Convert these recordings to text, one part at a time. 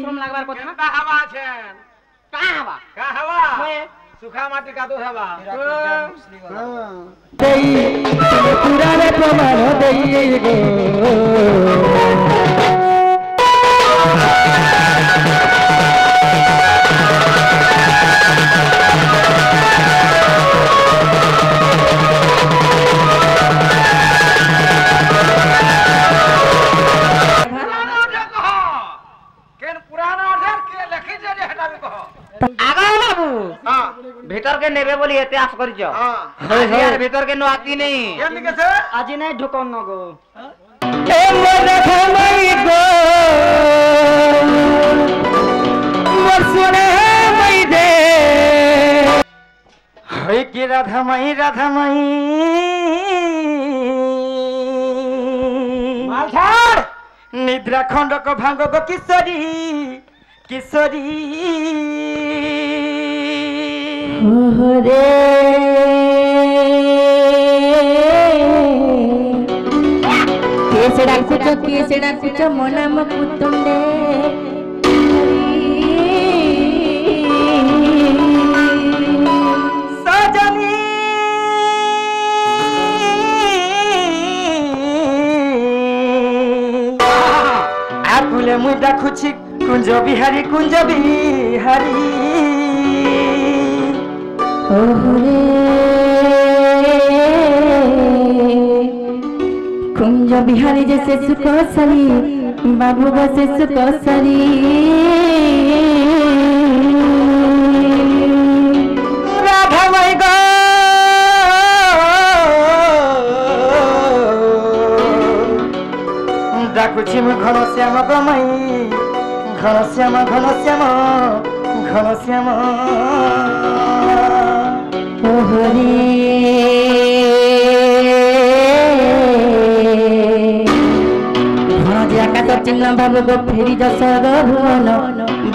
गरम लागबार কথা কেনটা হাওয়া আছেন কা হাওয়া সুখা মাটি কাদো হাওয়া দেই পুরারে প্রমাণ দেই গো भीतर के नेबे बोली एते आस करियो यार भीतर के नो आती नहीं কেন গেছে আজি নাই ঢুকন ন गो ए मोर खमई गो मोर सुने मई दे हई की राधा मई মালছাড় निद्रा खंड को भांग गो किशोरी किशोरी रे केसड़ा कुछ मोना मुकुंदे सजनी आकुले मुई देखुछि कुंज बिहारी कुंज बिहारी जैसे सुकोसरी बाबू बसे सुकोसरी राधा मई गो डाकुछि मु घन श्याम गमई घन श्याम हरि आकाश चिन्ह बाबू गो फेरी जा स्वर्ग भुवन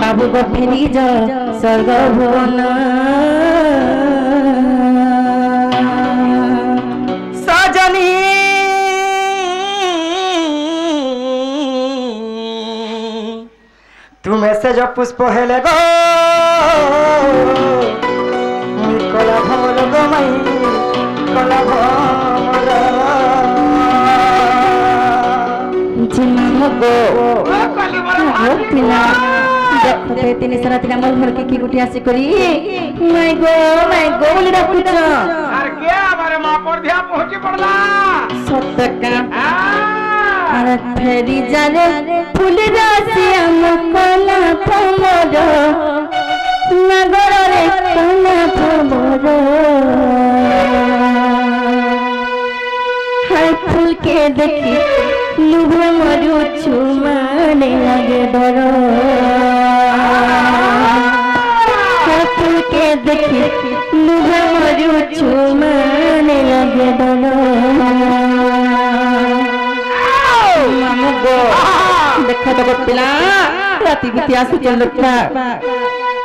बाबू गो फेरी जा स्वर्ग भुवन सजनी तुम्हें से जो पुष्प हेले गो कला भमल गमई कला भमल देखते तीन सारा तीन मोर घर के की गुटी आसी करी माय गो बोली रखुछ আর কে আমারে মা पर ध्या पहुंची पड़ला सतका अरे फेरी जाने फूल राशि हम कला भमर नगर रे कला भमर हाय फूल के देखी लुभे मरु छुमाने लगे डर फूल के देखी लुभे मरु छुमाने लगे डर मामू गो देखो तो पिला राती बीती आसु चल लुटा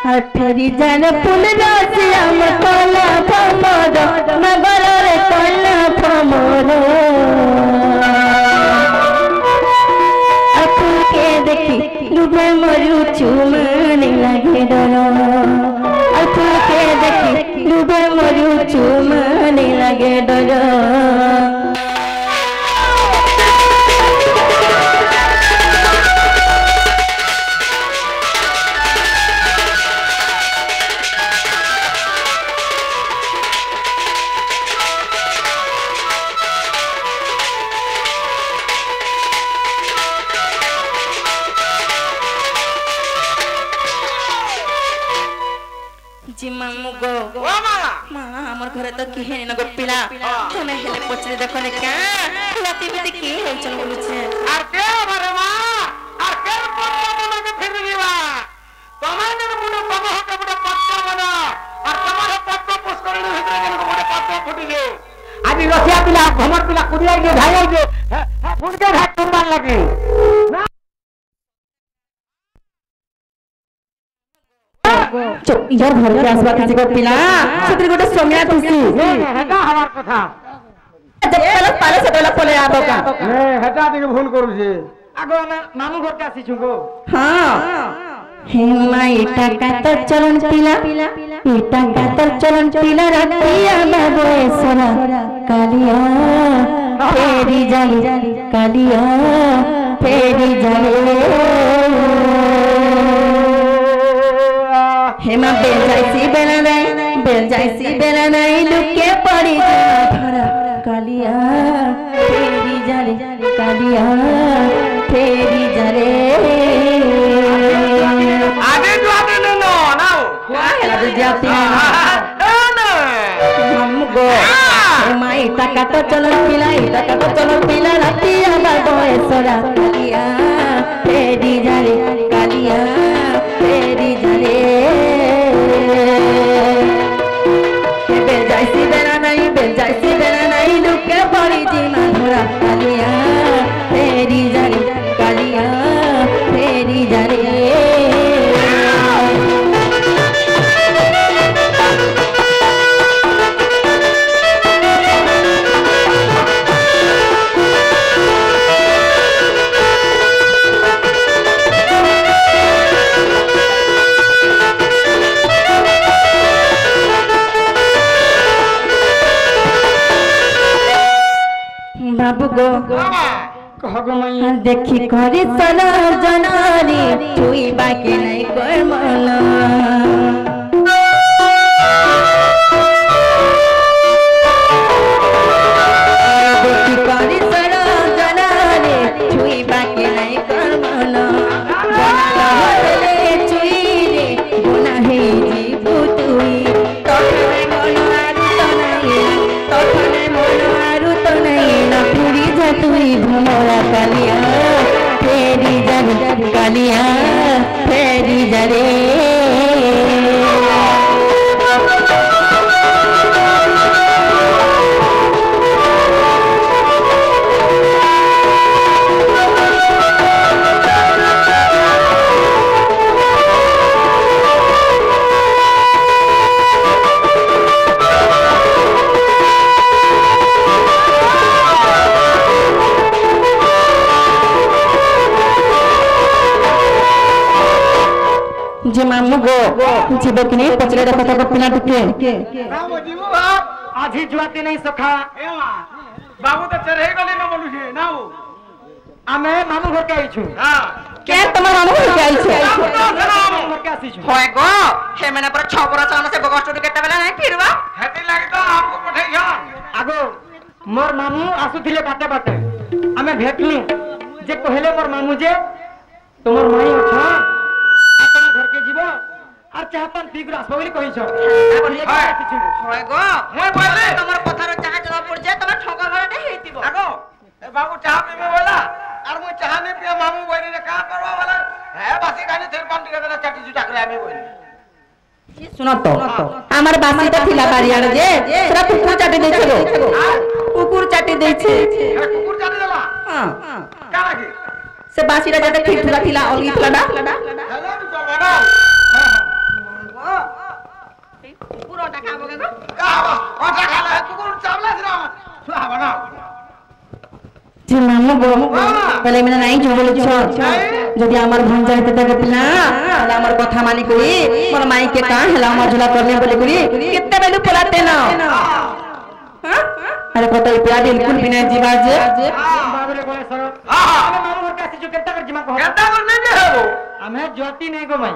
हाय फेरी जाने फूल राशि हम कला भमर नगर रे कला भमर देखी लुभे मरु छुमाने लगे डर फूल के देखी लुभे मरु छुमाने लगे डर मामू गो माँ हमर घरे तो की है न गोपिला तने हेले पछरे देखो ने का राती बीती की होय चल बोलु छे আর কে আমারে মা আর কে পত্তা মনে ফিরলিবা তোমানে মনে বাবা হতে বড় পত্তা মনে আর তোমার পত্তা পুষ্করণী ভিতরে যেন বড় পত্তা ফুটিলে আজি রসিয়া পিলা ভমর পিলা কুদিয়া গে ভাই গে ফুটকে ভাত তুলবার লাগে না यार घर के आसवा किसी को पिला छतरी गोटे सोमिया तुसी हेटा हमार कथा जब पलक पाले से पहले पले आबो का हेटा दिके भूल करू छे आगो ना मामू घर के आसी छुगो हां हे माई टाका तो चलन पिला टाका तो चलन पिला रतिया बाबू सोना कालिया फेरी जाली कालिया फेरी जाली हेमा बेल जाइसी बेला नहीं लुके पड़ी धरा कालिया फेरी जाली कालिया फेरी जाले आगे जो आगे न ना काहेला जाती है हमगो माई टाका तो चलो पिला रतिया बाबू सोरा कालिया फेरी जाले कालिया फेरी जाले बेल जाइसी बेला नहीं लुके पड़ी जी माधुरा कालिया फेरी जाले कालिया फेरी जाले बाबू गो कहगो मई देखी करे सना जनानी छुई बाकी नहीं कर मला देखी करे सना जनानी छुई बाकी नहीं कर मला बोला ले छुई रे बोला हे जी बुतुई तोखने मनवारू तो नहीं ना पूरी तुई घुमोरा कालिया फेरी जारे कालिया फेरी जारे जे मामू गो जीवो कि नहीं पचले देखो तो पिना टुके राम जीवो बाप आधी जुआती नहीं सखा बाबू तो चढ़े गले न बोलू छे नाउ आमे मामू घर के आइछु हां के तमार मामू घर के आइछे मामू घर के आइछु होय गो हे मैंने पर 6 बरस आने से बगस टोरी केते बेला नहीं फिरवा हेती लागे तो आपको पठाई छन आगो मोर मामू आसुथिले बाटे बाटे आमे भेटलु जे कहले मोर मामू जे तोमर माई छ अपन घर के जीवो আর চাহতান ফিগুর আসবো বলি কইছ হয় গো মই বলে তোমার কথার চাহা জমা পড় যায় তোমার ঠকা ঘরটা হেইতিব আগো এ বাবু চাহা পিবে বলা আর মই চাহা নে পিয়া মামু বইনি রে কা করবা বলা হে বাসি গানি থের পান টিকা দেনা চাটি জুটা করে আমি বইনি শুনো তো আমার বাসিটা থিলা বাড়িয়ার যে সেটা কুকুর চাটি দেইছে গো কুকুর চাটি দেইছে কুকুর চাটি দেলা হ্যাঁ কা লাগি সে বাসিটা যেটা ঠিক থুলা থিলা অলগি থিলা না হ্যালো চলবা না কুকুরটা খাবো গো কাবা ওটা খালা কুকুর চাবলা দিরা খাবা না যে মামু গো বলে মিনা নাই जो বলেছ যদি আমার ভাঞ্জা হতে থাকে না তাহলে আমার কথা মানি করি মোর মাই কে কা হেলা মজলা করলে বলে করি কিত্তে বেলু পোলাতে না হ্যাঁ আরে কত ইপিয়া বিলকুল বিনা जीवा जे বাবুরে কলে সর हां আরে মামু ঘর কে আসিছো কেতা কর জিমা কহ কেতা কর নেই যে হবো আমি জ্যোতি নেই গো মাই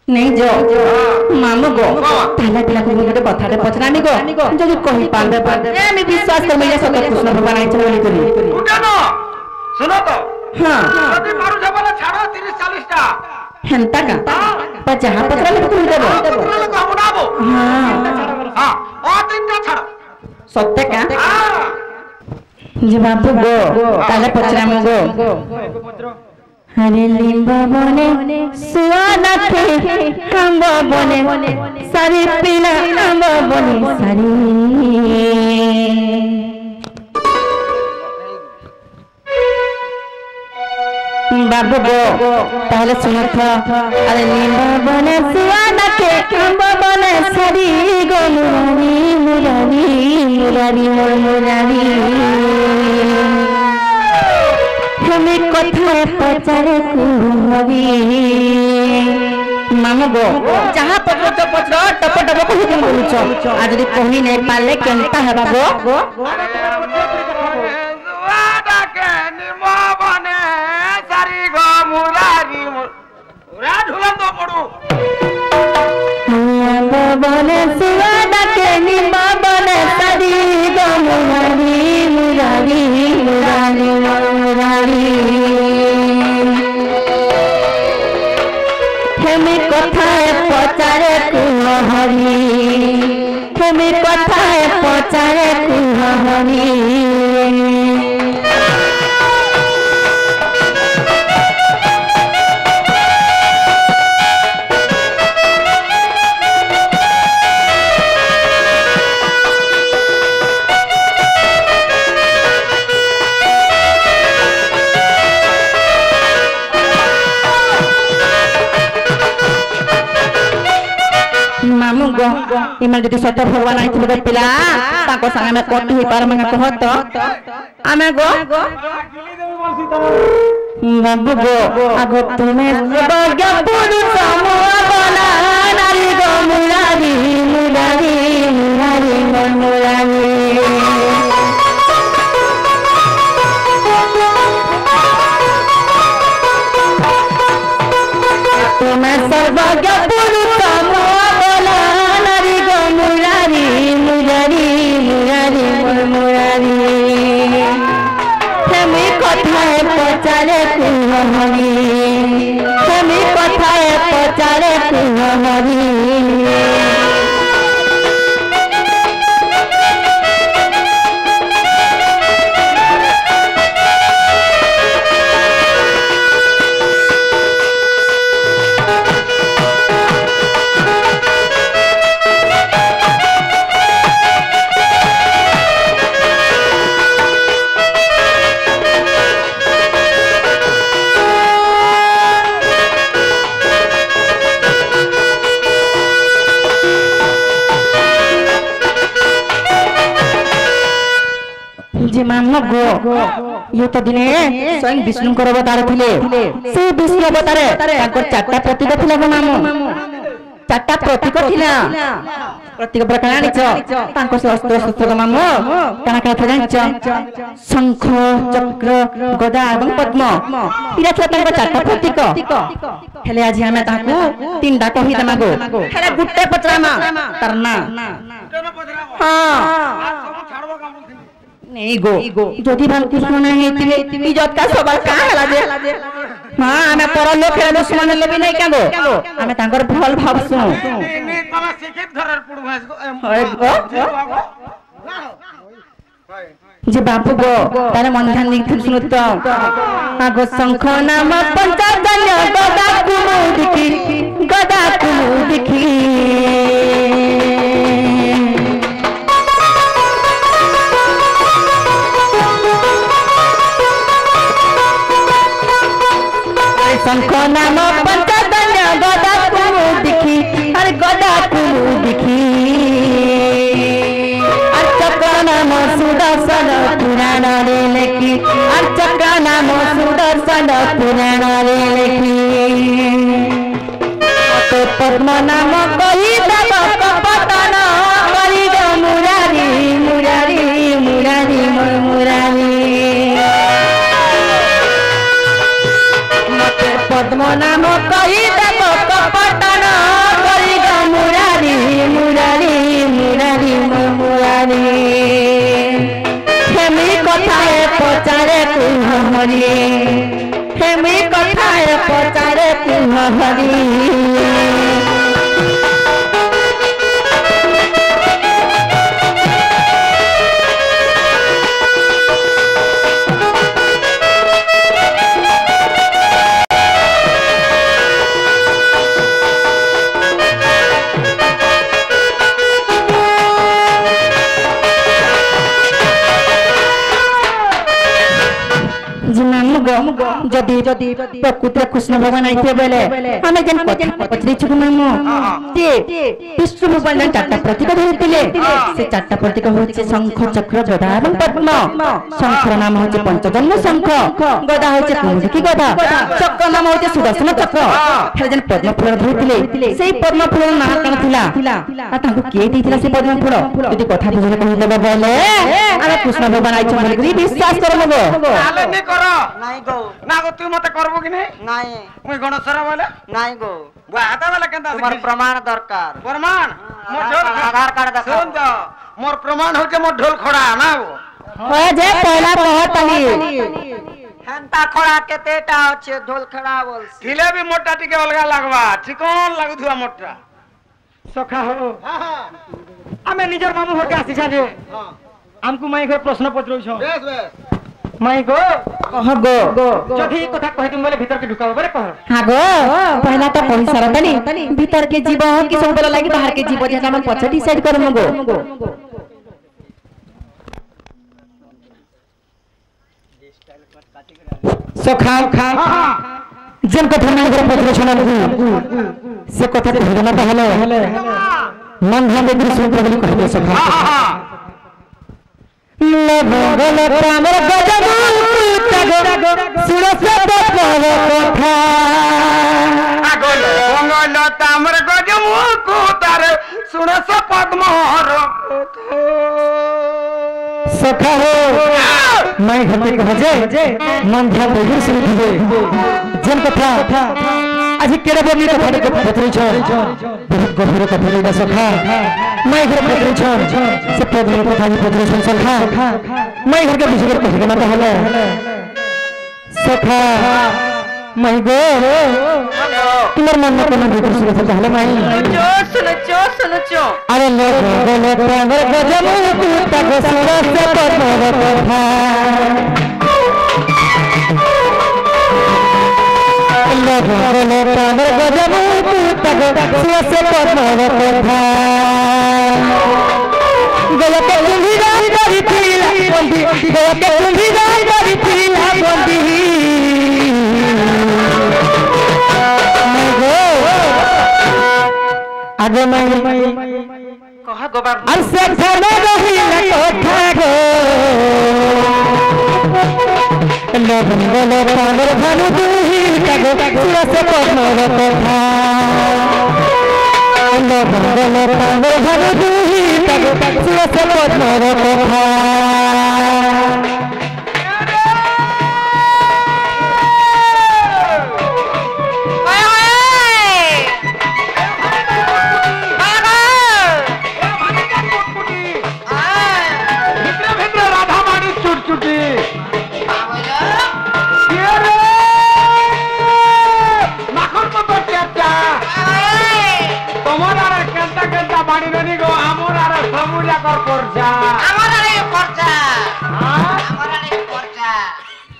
नहीं जो मामू गो पहला पिला को बोले कथाटे पचरामी गो जदी कहि पांदे ए मी विश्वास कर मेरे सके कृष्ण भगवान आइछ बोली करी उठे न सुनो तो हां যদি মারু যাবলে ছাড়ো 30 40 টা हेंता का पर जहां पचरा ले कहि देबो পত্রালে কো আমনাবো हां हां ও তিনটা ছাড়ো सत्य का हां जी बाबू गो पहले पचरामी गो हरे लिंबा बने सुआना थे हम बने सारी पिला हम बने सारी बाबू गो पहले सुनो था अरे लिंबा बने सुआना थे हम बने सारी गो मुरारी मुरारी मुरारी मुरारी हमें कथा पचारे कुहरी मामू गो जहाँ पचर पचर टप टप कहि तुम बोलुछ आज यदि कहि नै पाले केनता हेबा गो जुआडा के निमो बने सारी गो मुरारी मुरा ढुलन तो पड़ू बने सुवाडा के निमो बने सारी गो मुरारी मुरारी मुरारी मुरारी हेमी कथाए पचारे कुहरी हेमी कथाए पचारे कुहरी मामू गो इमल जति सत भगवान आई थिबे पिला ताको संगे में कोट ही पार मंगा कहत आमे गो बाबू गो आगो तुमे बग्या पुरुष मोबना नारी गो मुरारी मुरारी मुरारी मुरारी तुमे सर्वज्ञ पुरुष कथाए पचारे कुहरी हेमी कथाए पचारे कुहरी जे मामू गो ये तो दिने स्वयं विष्णु को अवतार थिले से विष्णु अवतार ताकर चारटा प्रतीक थिला गो मामू चारटा प्रतीक थिला प्रतीक प्रकार निच तांको से अस्त्र शस्त्र गो मामू काना काना जानच शंख चक्र गदा एवं पद्म इरा थिला तांको चारटा प्रतीक हेले आज हमें ताको तीन डाक ही दमा गो हेले गुट्टे पचरामा तरना हां नहीं गो जदि बाल कृष्ण नहीं हेतिले इज्जत का सवाल का हला जे हां हमें पर लोक है दुश्मन लेबी नहीं क्या गो हमें तांकर भल भावसु नी तला शिक्षित घरर पुडु गो जे बापू गो तारे मन ध्यान दी सुनुत आगो शंख नाम पंचजन्य गदा कुमु दिखी शंख नाम पंचजन्य गदा कुमु दिखी अरे गदा कुमु दिखी अर्चक नाम सुदर्शन पुराण रे लेखी अर्चक नाम सुदर्शन पुराण रे लेखी तो पद्म नाम कही देव कपटन करी गो मुरारी मुरारी मुरारी मुरारी पद्म नाम कही देव कपटन करी गो मुरारी मुरारी मुरारी मुरारी हेमी कथाए पचारे कुहरी हेमी कथाए पचारे कुहरी जदि प्रकृति कृष्ण भगवान आइते बेले हमें जन कथा पचरी छु मामू ते विष्णु भगवान जन चारटा प्रतीक धरिथिले से चारटा प्रतीक होचे शंख चक्र गदा एवं पद्म शंखर नाम होचे पंचजन्य शंख गदा होचे कुंडकी गदा चक्र नाम होचे सुदर्शन चक्र फेर जन पद्म फूल धरिथिले सेई पद्म फूल नाम कण थिला आ तांको के दिथिला से पद्म फूल जदि कथा बुझले कहि देबा बोले अरे कृष्ण भगवान आइछ बोले विश्वास करमगो आले नि करो নাই গো ना गो तू मते करबो कि नहीं নাই मुई गणेशरा बोले নাই গো बा आता वाला केंता তোমার প্রমাণ দরকার प्रमाण मोर ढोल आधार कार्ड देखाओ सुन तो मोर प्रमाण होके मोर ढोल खड़ा ना वो हो जे पहला कहतनी হেনতা খড়া কেতেটা হচ্ছে ঢোল খড়া বলছি ढिले भी मोटा टिके अलगा लगवा चिकन लागु थुआ मोटा सखा हो आमे निजर मामू होके आसी छाजे हमकु माई को प्रश्न पचरौ छ बेस बेस माई को कह गो जदि ई कथा कहि तुम बोले भीतर के ढुकाओ बरे कह हां गो पहला तो कहि सरतनी भीतर के जीव कि सब बोला लागी बाहर के जीव जेटा हम पछे डिसाइड करमगो सखा खा जन कथा नहीं कर पत्र सुना से कथा कहना पहले मन ध्यान दे सुन प्रभु कह दे सखा लबगल प्रामर गजब सुरस बपव कथा आगोल मंगल तामर गजमु को तार सुनस पद्महर सखा हो मैं घटे कहे मन ध्यान दे सुन दे जन कथा आज केरे बोली कथा के पत्र छ बहुत गभीर कथा रे सखा मैं घर पत्र छ से पद्म कथा के पत्र सुन सखा मैं घर के विषय पर कहना पहले सखा मैं गो तुम्हार मन में कोनो भीतर सुन पहले मैं চো अरे ले ले प्रांगर गजब तू तक सुरस पद्म कथा ले प्रांगर गजब तू तक सुरस पद्म कथा गया के तुम्ही गाय करी थीला बंदी गया के तुम्ही गाय करी थीला बंदी मैं गो आगे मैं কহ গো বাবু अरसे खाने रही लकोठा गो लबन बोले पावर भानु दूही तगो सुरस पद्म कथा लबन बोले पावर भानु दूही तगो सुरस पद्म कथा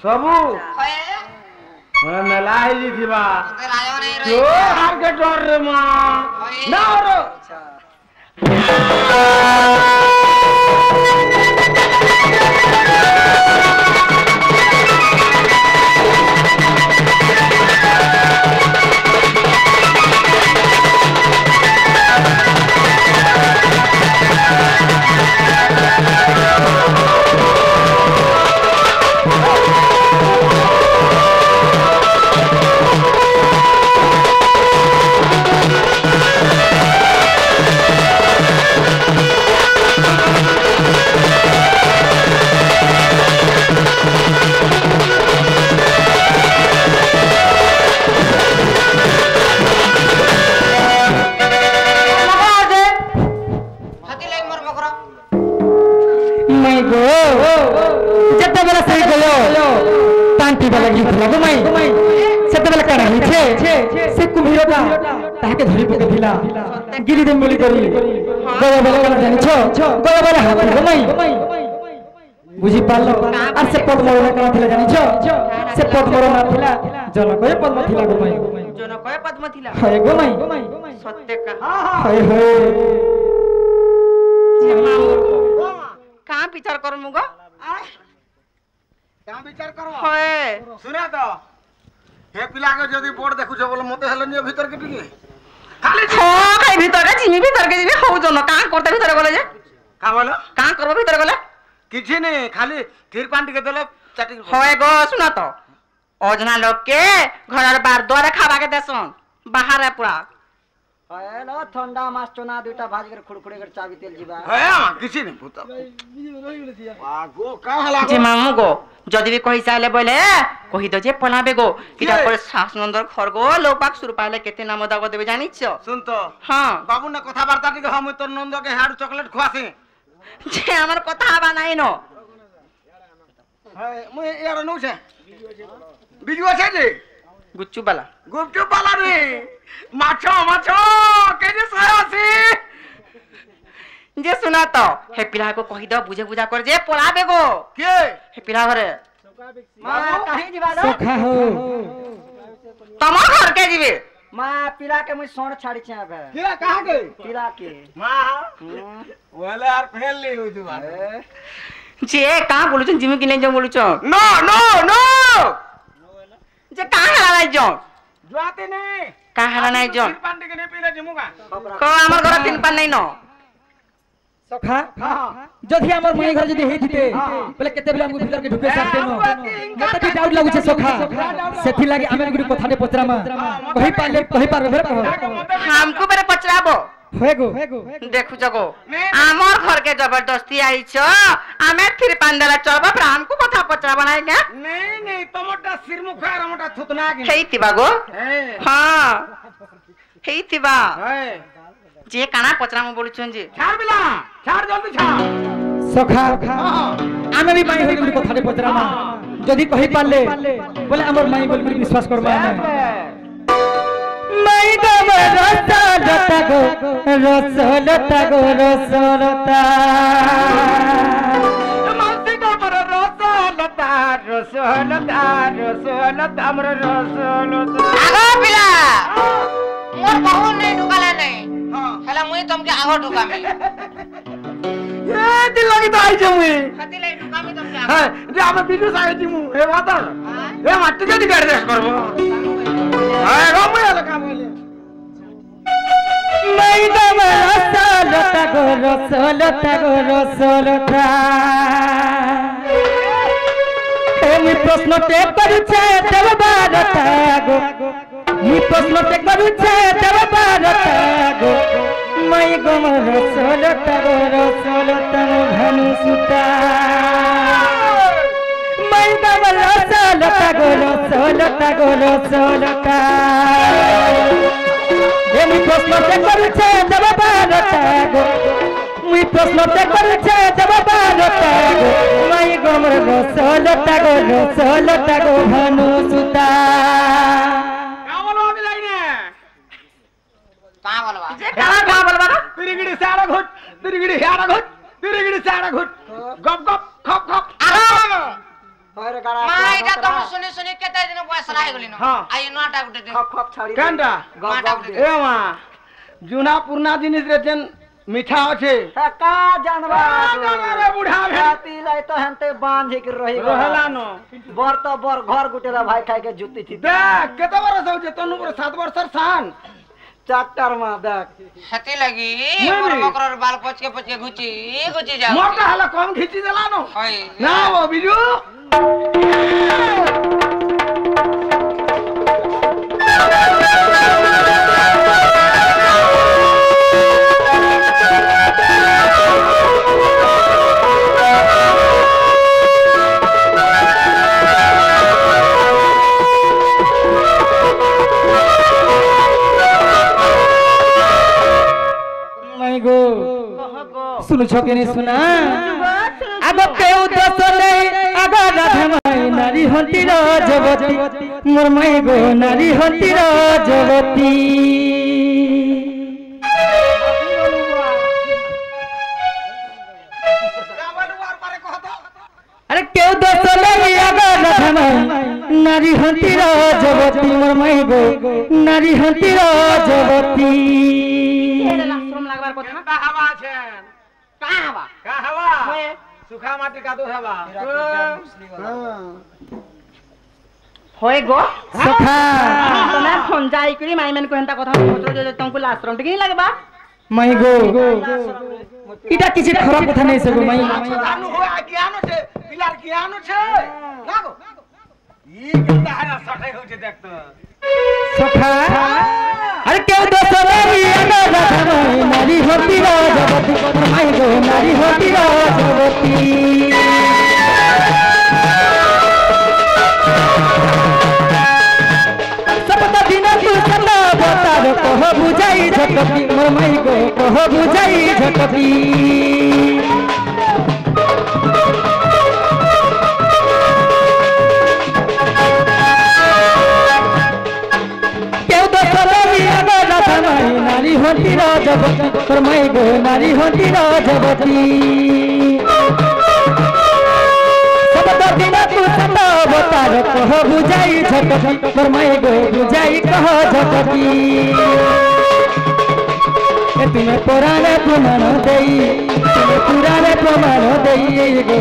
सबू मेला ही थीबा जो हार के डर रे मां ना रो गिरिदेम बोली करी गया बेला कना जानि छो गया बेला हाथी गमई बुझी पालो आ से पद्म मोर कना थिला जानि छो से पद्म मोर ना थिला जनकय पद्म थिला गमई जनकय पद्म थिला हाय गमई सत्य का हाय हाय कहां विचार करमु गो क्या विचार करो होए सुना तो हे पिला के जदी बोर्ड देखु छ बोले मते हेलन जे भीतर के टिके खाली हां भाई भीतर के जिमी भीतर के जिमी हो जनो का करते भीतर गले जे का बोलो का करबो भीतर गले किछि नहीं खाली थीर पान टिके देले चाटी होए गो सुना तो ओजना लोग के घर बार द्वारे खावा के देसन बाहर है पूरा हेलो ठंडा मास चोना दुटा भाज कर खुड़खुड़े कर चाबी तेल जीवा है किछि नहीं पुत आगो का हला जे मामू गो जदी भी कहि साले बोले कहि दो जे पलाबे गो किटा पर सास नंदर खर गो लोपाक सुर पाले केते नाम दागो देबे जानिछ सुन तो हां बाबू ना कथा वार्ता टिके हम तोर नंद के हाड़ चॉकलेट खुआसे जे हमर कथा आबा नाही न है म यार नो छे बिजु আছে যে गुपचुप वाला रे माछो माछो के जे सयासी जे सुना तो हे पिला को कहि दो बुझे बुझा कर जे पलाबे गो के हे पिला घरे मां काहे जीवा लो सोखा हो तमा घर के जीवे मां पिला के मुई सोण छाड़ी छ अब के कहां गए पिला के मां वाला यार फेल ले हो दुआ जे का बोलु छ जिमी कि नै जो बोलु छ नो नो नो जे का हला नै जो जाते नहीं का हला नै जो तीन पांडे के नहीं पीले जमुगा को हमर घर तीन पान नै न सोखा जदी हमर माई घर जदी हेथिते बोले केते बेला हमको भीतर के ढुके सकते न मते भी डाउट लागु छे सोखा सेथि लागि आमे गुडी कथाटे पचरामा कहि पारबे फेर कहो हमको बेरे पचराबो होएगो देखु जगो हमर घर के जबरदस्ती आई छ आमे फिर पांडला चलबा पर हमको कथा पचरा बनाई के नहीं नहीं टमाटा सिरमुखा रमटा थुतना के हेई तिबा गो हां हेई तिबा है जे काना पचरा म बोलु छन जे छाड़ बिला छाड़ जल्दी छाड़ सोखा आमे भी माई घर गुडी कथाटे पचरामा जदी कहि पाले बोले हमर माई बोल गुडी विश्वास करबा माई गब रसलता गो रसलता गो रसलता मानसी का पर रसलता रसलता रसलता हमर रसलता आगो पिला मोर बहु नहीं ढुकाला नहीं हला मुई तुमके आगो ढुका में ये दिल लगी तो आई जमुई खती ले ढुका में तुमके है जे हम बिजू सागे जिमु हे बाता हे माटी जदी कर देस करबो है रमु आला काम होले माई गब रसलता गो रसलता गो रसलता मी प्रश्न ते करू छे देव भारत गो मी प्रश्न ते करू छे देव भारत गो माई गब रसलता गो रसलता धनु सुता माई गब रसलता गो रसलता गो रसलता मी प्रश्न ते करू छे देव भारत गो मी प्रश्न ते करू छे देव भारत गो माई गब रसलता गो धनु सुता का बोलवा बिलाई ने का बोलवा जे का बोलबा ना तिरिगिड़ी साड़ा घुट तिरिगिड़ी साड़ा घुट तिरिगिड़ी साड़ा घुट गप गप खप खप आगो होरे गाड़ा माई दा तुम सुनी सुनी केते दिन बयस लाइ गलिन हां आई नोटा उठे दे खप खप छाड़ी कांडा नोटा उठे दे ए मां जुना पुरना जिनिस रे जेन मीठा আছে का जानवा रे बुढ़ा भे राती लाई तो हनते बांध के रही रहला न बर तो बर घर गुटेला भाई खाई के जुत्ती थी देख केते बरस हो जे तनु पर 7 वर्षर सान चाटर में देख हती लगी नहीं, मोर नहीं। मकर बाल पच के गुची जाओ मोटा हला कम खींची देला न होय ना वो बिजू माई गो सुनु छ के नहीं सुना अब केउ दस नहीं आगा राधा माई नारी हंती राजवती मोर माई गो नारी हंती राजवती अरे केउ दस नहीं आगा राधा माई नारी हंती राजवती मोर माई गो नारी हंती राजवती शरम लागबार কথা का हवा छे का हवा का हवा सुखा माटी का दो हवा होए गो सखा तने फोन जाई करी माई मन को हंता कथा पत्र दे तुमको लाश्रम टिके लगबा माई गो इटा किसी खराब कथा नहीं सगो माई जानू हो ज्ञान छे पिलार ज्ञान छे ना गो ई केता हारा सठे हो छे देख तो सखा अरे क्यों दोस्तों ये नारी होती राजवती माई गो नारी होती राजवती सब दिन तू सता बता कह बुझाई झटकी मोर माई गो कह बुझाई झटकी नारी होती राजवती पर मैं गो नारी होती राजवती सब दिन तू सता बता कह बुझाई झटकी पर मैं गो बुझाई कह झटकी तुम्हें पुराने प्रमाण देई तुम्हें पुराने प्रमाण देई गो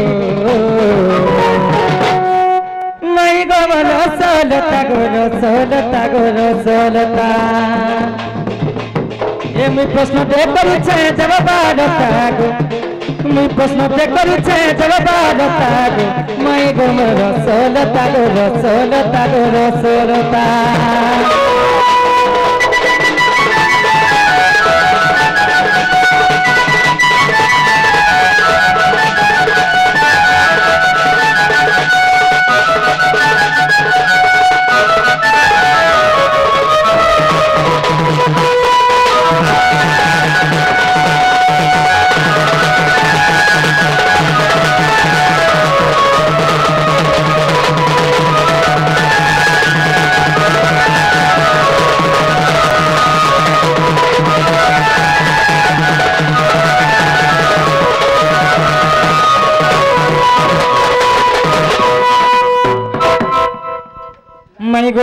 मैं गो मनो सोलता सोलता ए मुई प्रश्न ते करू छे जवाब दागो मुई प्रश्न ते करू छे जवाब दागो मैं गो रसोलता रसोलता माई गो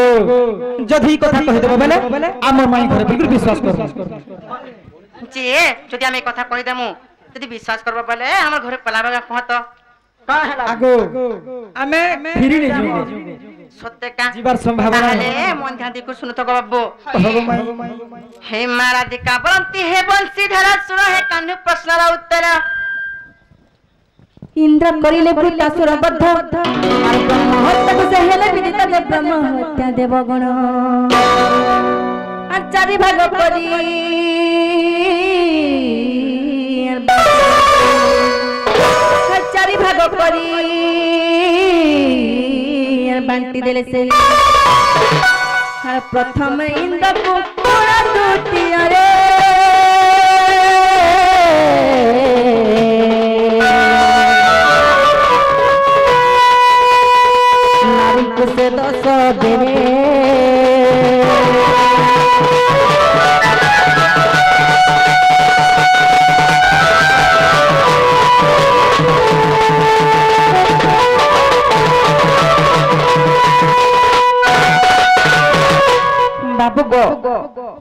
जदी कथा कहि देबो बेले हमर माई घरे बिल्कुल विश्वास कर जे जदी हम कथा कहि देमु जदी विश्वास करबो बेले हमर घरे पलाबा कहत का हैला आगो हमें फिरी नहीं जीवे सत्य का जीवार संभावना है मन ध्यान देखो सुनो तो बाबू हो माई हे मारा दिका बंती हे बंसी धरा सुनो हे कान्हु प्रश्नर उत्तर इंद्र करिले भूतासुर बद्ध और ब्रह्म हत्या को सहेले विदिता दे ब्रह्म हत्या देव गण चारि भाग परी चारि भाग परी बांटी देले से प्रथम इंद्र को पूरा द्वितीय रे से दस देने बाबू गो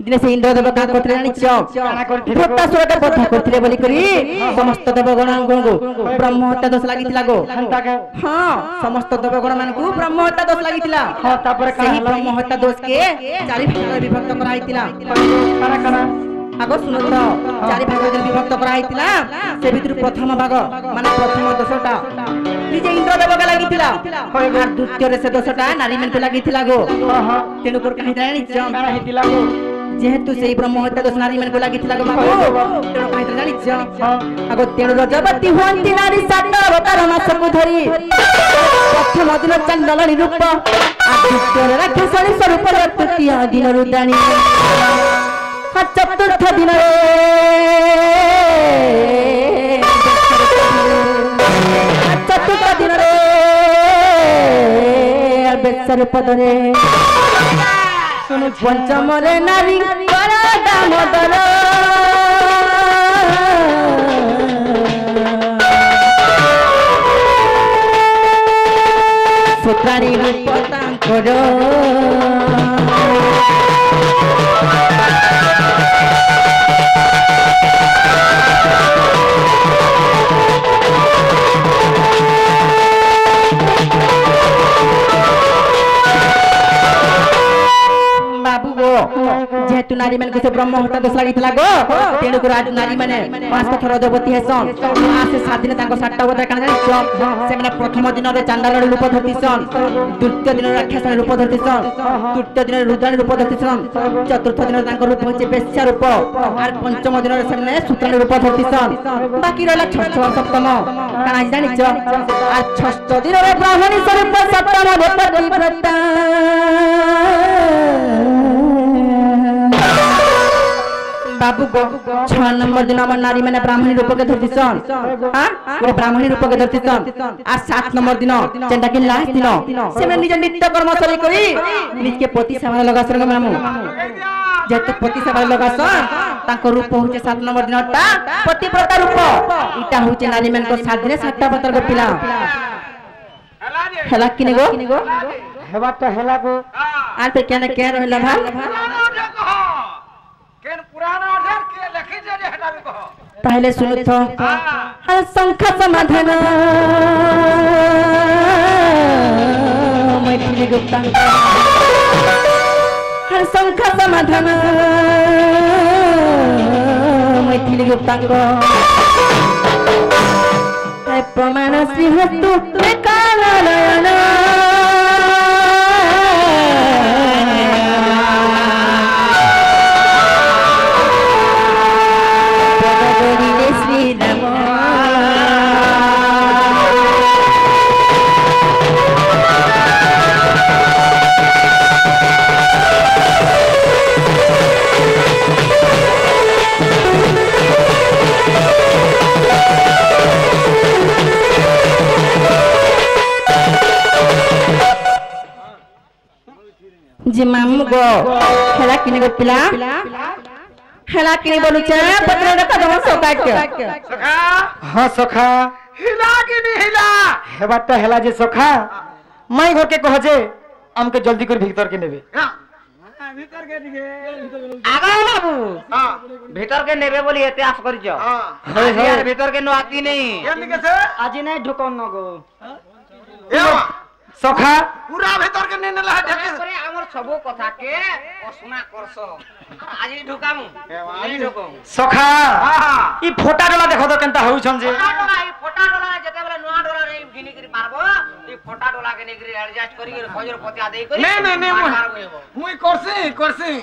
दिने से इंद्र देव का करथिले जानि छ भक्तासुर का बद्ध करथिले बोली करी समस्त देवगण को ब्रह्म हत्या दोष लागितिला गो हां समस्त देवगण मान को ब्रह्म हत्या दोष लागितिला हां तापर का ब्रह्म हत्या दोष के चारि भाग विभक्त कराइतिला करा करा आगो सुनो तो चारि भाग विभक्त कराइतिला से भितर प्रथम भाग माने प्रथम दोषटा निजे इंद्र देव का लागितिला और द्वितीय रे से दोषटा नारी मन को लागितिला गो तेनु कर कहि जानि छ हितिला गो जेहेतु सेही ब्रह्म हत्या दोष नारी मन को लागितिला गो बाबू तेनु कहि जानि छ आगो तेनु रजवती होंती नारी सात अवतार मास को धरी प्रथम दिन चंदलनी रूप द्वितीय रे राक्षसनी स्वरूप तृतीय दिन रुदानी चतुर्थ दिन चतुर्थ दिन बेसर पदरे सुनु पंचम रे नारी दामोदर सुत्राणी रूप तांकर जेहेतु नारी मन से ब्रह्म हत्या दोष लागितला गो तेणु को आज नारी माने 5 थर देवती हेसन आसे 7 दिन तांको 7टा बता कान जानि से माने प्रथम दिन रे चांडाल रूप धरतिसन द्वितीय दिन राक्षस रूप धरतिसन तृतीय दिन रुद्राणी रूप धरतिसन चतुर्थ दिन तांको रूप होचे बेश्या रूप और पंचम दिन रे से सूत्राणी रूप धरतिसन बाकी रहला षष्ठ और सप्तम कान आज जानि आ षष्ठ दिन रे ब्राह्मणी स्वरूप सप्तम देवती व्रता बाबू गो 6 नंबर दिन हमर नारी माने ब्राह्मणी रूप के धरतिसन हां पूरे ब्राह्मणी रूप के धरतिसन आ 7 नंबर दिन जेंटा कि लास्ट दिन से माने निज नित्य कर्म चली करी निज के पति सेवा लगासन मामू जेत पति सेवा लगासन ताको रूप होचे 7 नंबर दिनटा पतिव्रता रूप इटा होचे नारी मन को 7 दिन 7टा पत्र को पिला हला किने गो हेबा तो हेला गो आर पे केने के रहला भा केन पुराना ऑर्डर के लिखि जे हटाबे कहो पहले सुनु तो हर शंख समाधान मैथिली गुप्ता हर शंख समाधान मैथिली गुप्ता प्रमाण श्रीहस्तु कालयन जी मामू गो हेला किने गो पिला हेला किने बोलु छ पत्र रखा दम सोका के सखा हां सखा हिला कि नहीं हिला हेबा तो हेला जे सखा माई घर के कह जे हमके जल्दी कर भीतर के नेबे भीतर के दिखे आगा बाबू हां भीतर के नेबे बोली एते आस करि जो हां यार भीतर के नो आती नहीं केन के से आज नहीं ढुकन न गो एवा सखा पूरा भीतर के नेने ला ढके करे हमर सबो कथा के असुना करसो आज ढुकामु नहीं ढुकम सखा हां ई फोटा डला देखो तो केनता होउ छन जे ई फोटा डोला जते बेला नुआ डोला रे गिनी करी मारबो ई फोटा डोला के नेगरी एडजस्ट करी के खजर पतिया देई करी नहीं मुई करसी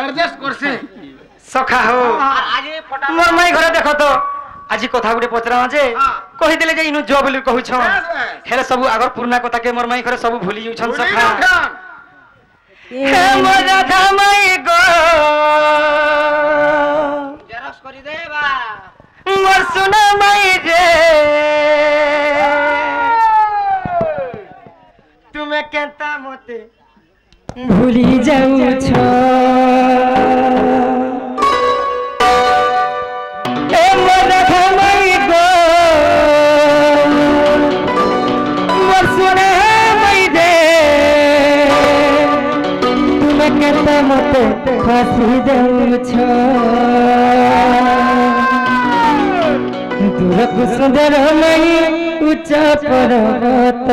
एडजस्ट करसी सखा हो आज ई फोटा मोर माई घरे देखो तो আজি কথা গুটে পচরা যে কहि দেলে যে ইनु जो बोली कहू छ हेले सब आगर पुरना कथा के मोर माई घरे सब भूली जाउ छन सखा हे मोर राधा माई गो जेरक्स करी दे बा मोर सुना माई रे तुमे केता मते भूली जाउ छ मते फांसी जाऊ छ दूरक सुंदर मई उच्च पर्वत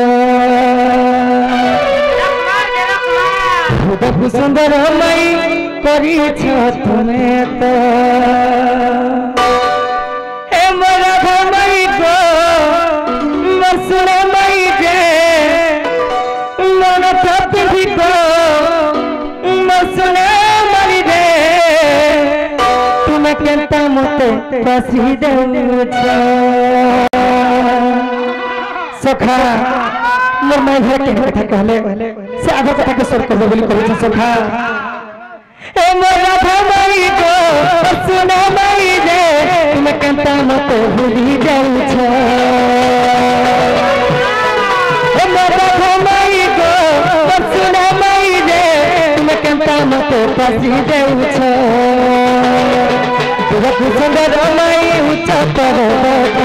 दूरक सुंदर मई करी छ तुमे तो हे मोरा भमई गो मसुर मई जे मन तपी गो सुने मरी दे तुम केंता मते बसी देउ छ सखा मोर माई घर के कथा कहले से आधा कथा के सर कर बोली कहै छ सखा ए मोरा भमई गो सुने मई दे तुम केंता मते भूली जाउ छ ए मोरा भमई गो सुने मई दे केंता मते बसी देउ छ दूरक सुंदर मई उच्च पर्वत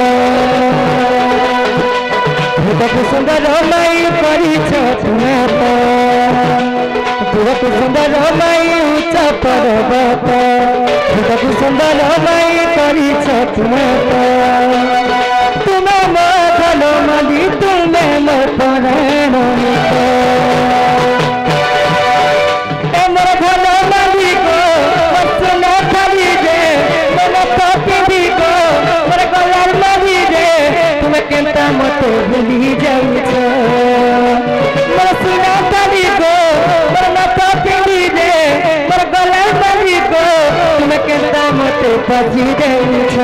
दूरक सुंदर मई करी छ तुमे तो दूरक सुंदर मई उच्च पर्वत दूरक सुंदर मई करी छ तुमे तो तुमे मधलो मली तुमे मपरण तो मते पजी देउछ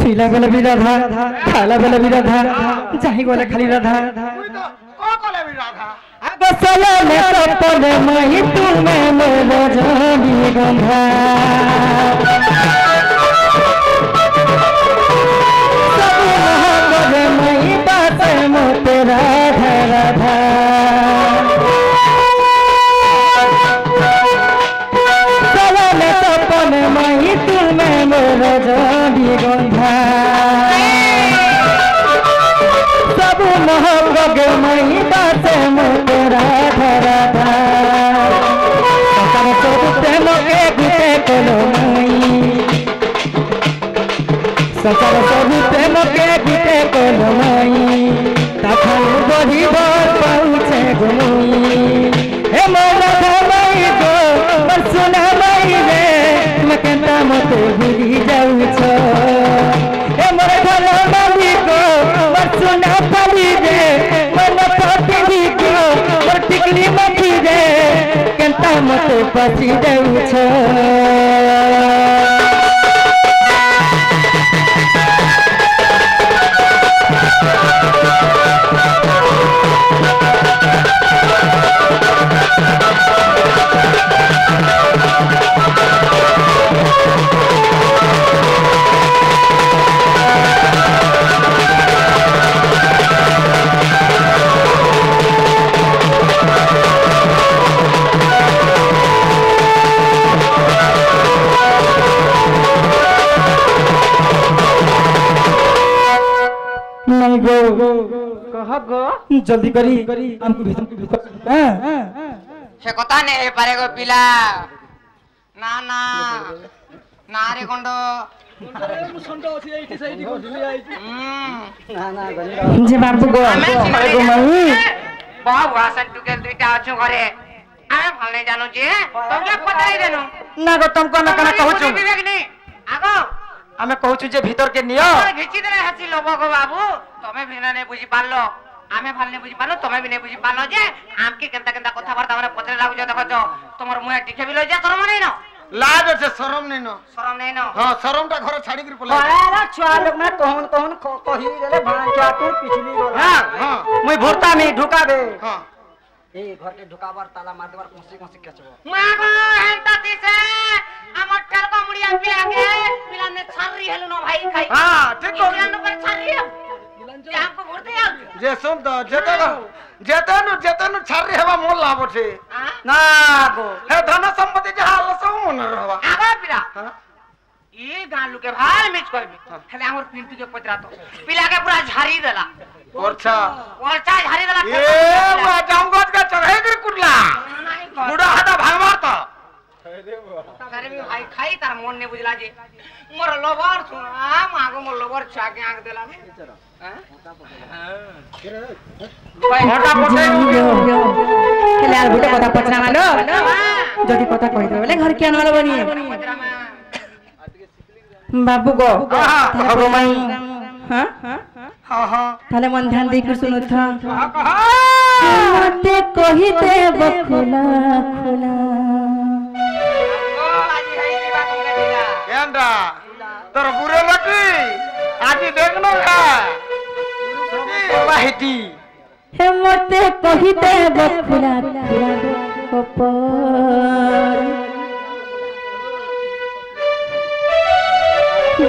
सीला बेला भी राधा खाला बेला भी राधा जाही गोले खाली राधा बसला में कपल मही तुम्हें मोर जानी गंधा सब मोहब्बत मही बात मोते राधा राधा सला में कपल मही तुम्हें मोर जानी गंधा सब मोहब्बत मही बात मोते राधा राधा सब प्रेम के गुटे कोलो मई सचल सब प्रेम के गुटे कोलो मई तखन बही बर पहुँचे गुमई हे मोर मई गो पर सुना मई रे मकंता मते भूली जाऊ छो हे मोर मई गो पर सुना पली रे मन पति गो पर टिकली मती रे कंता मते पसी जाऊ छो नहीं गो कह गो जल्दी करी हमको भीतर से कथा ने पारे गो पिला ना ना ना रे कोंडो जे बाबू गो गो मई बाबू आसन टुके दुईटा अछु घरे आमे फलने जानु जे तोके पताई देनु ना गो तुमको मैं कना कहू छु विवेक नहीं आगो हमें कहू छु जे भीतर के नियो घिची देले हसी लोबो गो बाबू तमे भी नहीं बुझी पारलो आमे फलने बुझी पारलो तमे भी नहीं बुझी पारलो जे आम के केनता केनता कथा बार्ता माने पतरे लागु जे देखो तमर मुया टिके बिलो जे शरम नहीं न लाज আছে शरम नहीं न शरम नहीं न हां शरमटा घर छाड़ी कर पला अरे छुआ लोग ना तोहन तोहन कही देले भान क्या तू पिछली गोला हां हां मुई भोरता में ढुका दे हां ए घर के ढुकावर ताला मार देवर कोसी कोसी केचबो मागो हेंता दिसे हमर ठेल को मुड़िया पे आके पिला ने छारी हेलो न भाई खाई हां ठीक को पिला न पर छारी जे हमको भरते आ जे सुन तो जेतनु छारी हेबा मोल लाबो छे ना गो हे धन संपत्ति जे हाल सब मन रहबा आगा पिला हां ये गालू के भाल मिच करबी हेले हमर पिंटू के पतरा तो पिला के पूरा झाड़ी देला ओरछा झाड़ी देला ए बा जामगत का चढ़े कर कुटला बुढ़ा हटा भागवा तो अरे भी भाई खाई तार मन ने बुझला जे मोर लोबर सुना मागो मोर लोबर छाके आंख देला मोटा पोटे हेले आर गुटे कथा पचना मानो जदी कथा कहि दे बोले घर के आनल बनी बाबू गो गो मई हां हां हां ताले मन ध्यान दे कर सुनो था मते कहि दे बखुला खुला केंडा तोर बुरे लकी आजी देखनो का माहिती हे मते कहि दे बखुला खुला कपर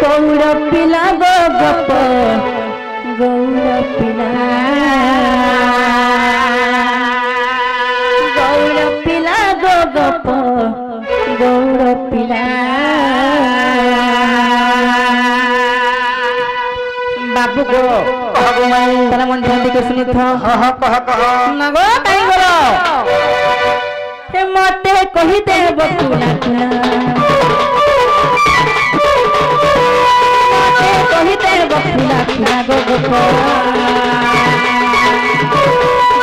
गौर पिला गो गप गौर पिला गो गप गौर पिला बाबू गो तारा मन ध्यान देके सुनी था हां कह ना गो काई बोलो हे मते कहि दे बकुला कुला मते कहि दे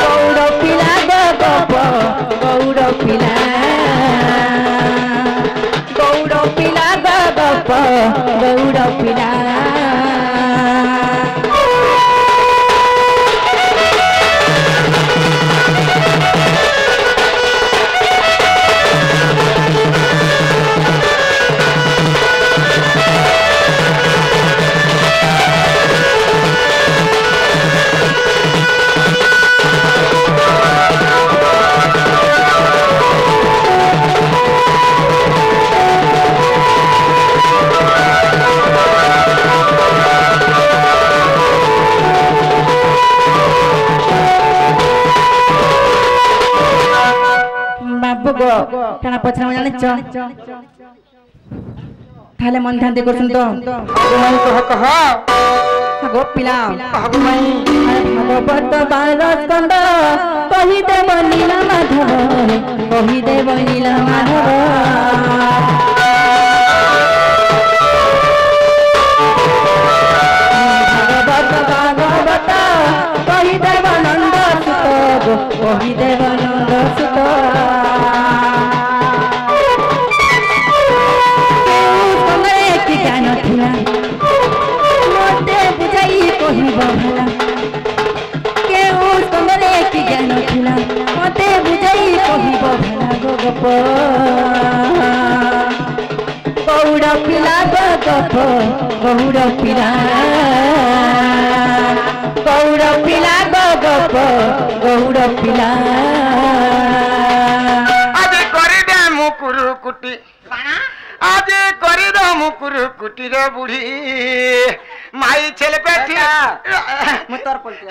गौड़ पिला गप गौड़ पिला गप गौड़ पिला টানা পছনা জানিছ তাহলে মন ধ্যান দিয়ে করছুন তো কহ গো পিলা কহ মাই ভাগবত 12 স্কন্ধ কহিদেব নীলা মাধব কহিদেব নীলা মাধব ভাগবত কহিদেব নন্দ সুত কহিদেব নন্দ সুত কহিব ভলা কেউ তোমারে কি জ্ঞান ଥିଲା মতে বুঝাই কহিব ভলা গপ গৌড় পিলা গপ গৌড় পিলা গপ গৌড় পিলা আজে করে দে মুকুরু কুটি আজে করে দে মুকুরু কুটি রে বুড়ি माई चल बैठी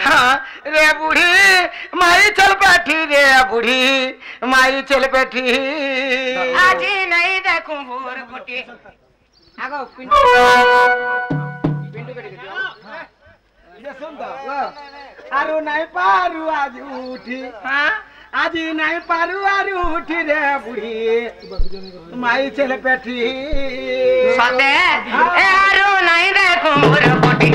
हाँ रे बूढ़ी माई चल बैठी रे बूढ़ी माई चल बैठी आज नहीं देखूं भोर कुटी आगो आरु नहीं पारू आज उठी हाँ आज नहीं पारू आरु उठी रे बूढ़ी माई चल बैठी सते ए आरु नहीं देखूं भोर कुटी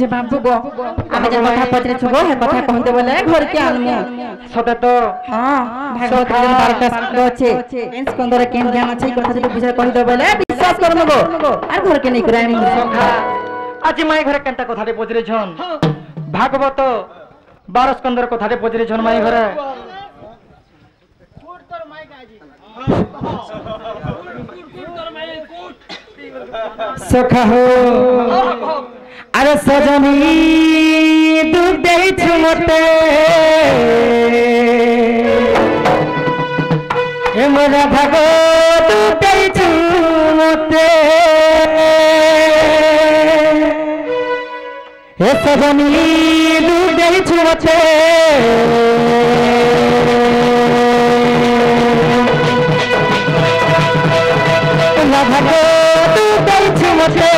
যে বাবু গো আমি যে কথা পত্রে ছগো হে কথা কইতে বলে ঘর কে আনমু সতে তো হ্যাঁ ভাগবত 12টা স্কন্ধ আছে এই স্কন্ধরে কেন জ্ঞান আছে কথা যদি বুঝা কইতে বলে বিশ্বাস করমু গো আর ঘর কে নাই করাইমু সখা আজি মাই ঘরে কেনটা কথাতে পজরে ছন ভাগবত 12 স্কন্ধর কথাতে পজরে ছন মাই ঘরে সখা হো अरे सजनी दुख देछ मते हे मोरा भागो दुख देछ मते हे सजनी दुख देछ मते मोरा भागो दुख देछ मते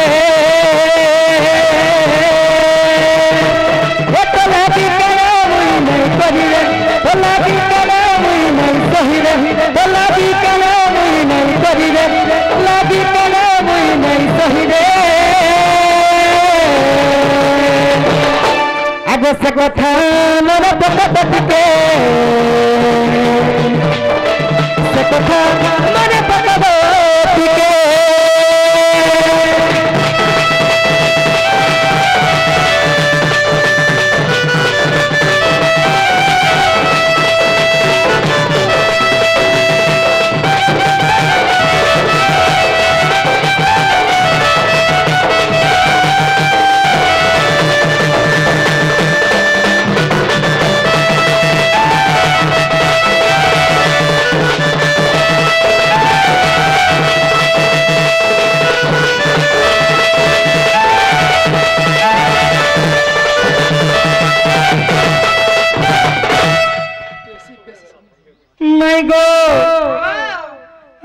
से कथा मोर पकड़के से कथा मोर पकड़के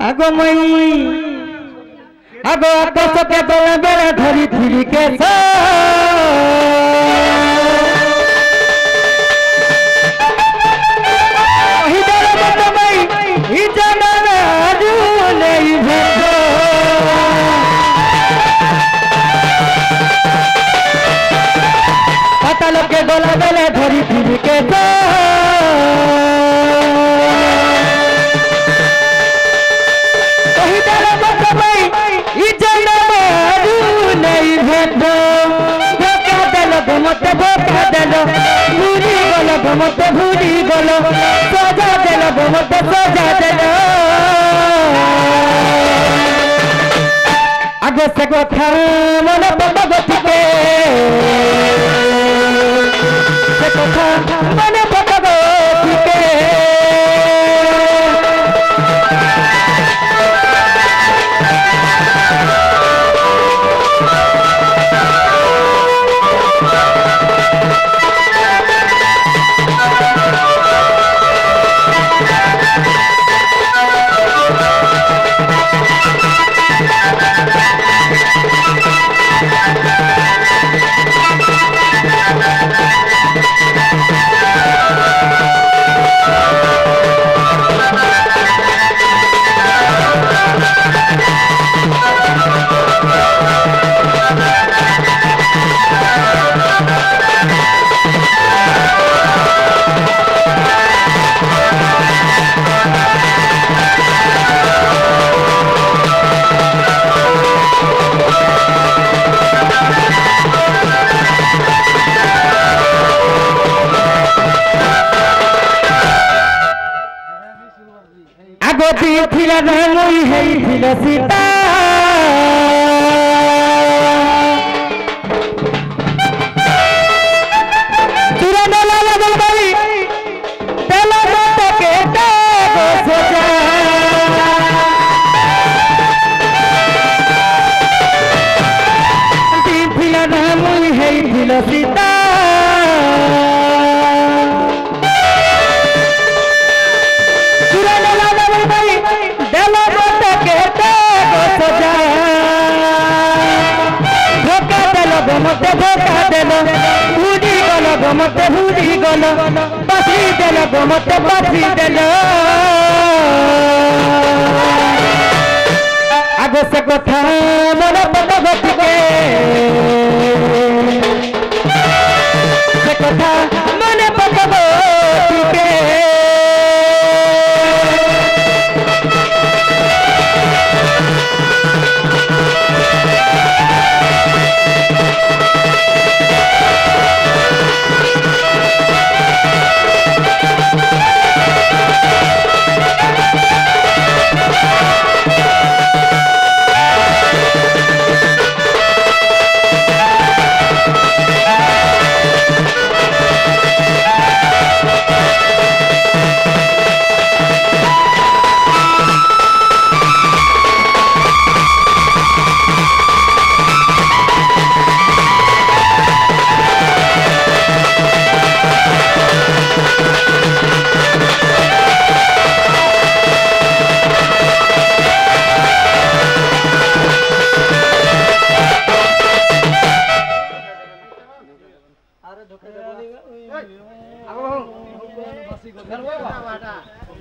आगो मई आगो आकाश के बेला बेला धरी धीरी के पता लगे गोला बेला धरी धीरी के मत धोखा देलो भूली गलो मत भूली गलो सजा देलो मत सजा देलो आगे से कथा मन पगति के से कथा मन पगति के फिर रंगोई है फिर सीता तुरंत लाला बलबली तेला मत के टागो सोचा फिर रंगोई है फिर सीता मत धोखा देलो भूली गलो मत भूली गलो बसी देलो मत बसी देलो आगे से कथा मन पगति के से कथा मन पगति के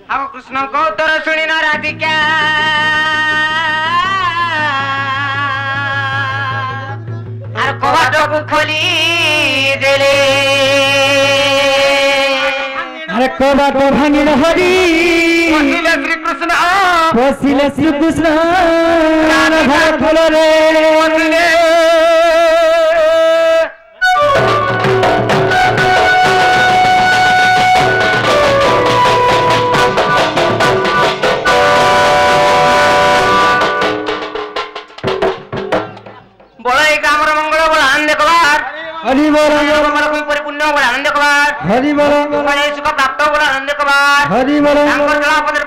अब कृष्ण को उत्तर सुनी न राधिका और कबाट को खोली देले अरे कबाट भांगी न हरी पसिले श्री कृष्ण घर खोलो रे हरि बोल परिपूर्ण आनंद कबार हरि बोल सुख प्राप्त आनंद कबार हरि बोल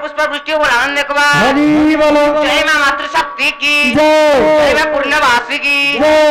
पुष्प वृष्टि आनंद कबार हरि बोल जय मां मातृशक्ति की जय मां पूर्णवासी की जय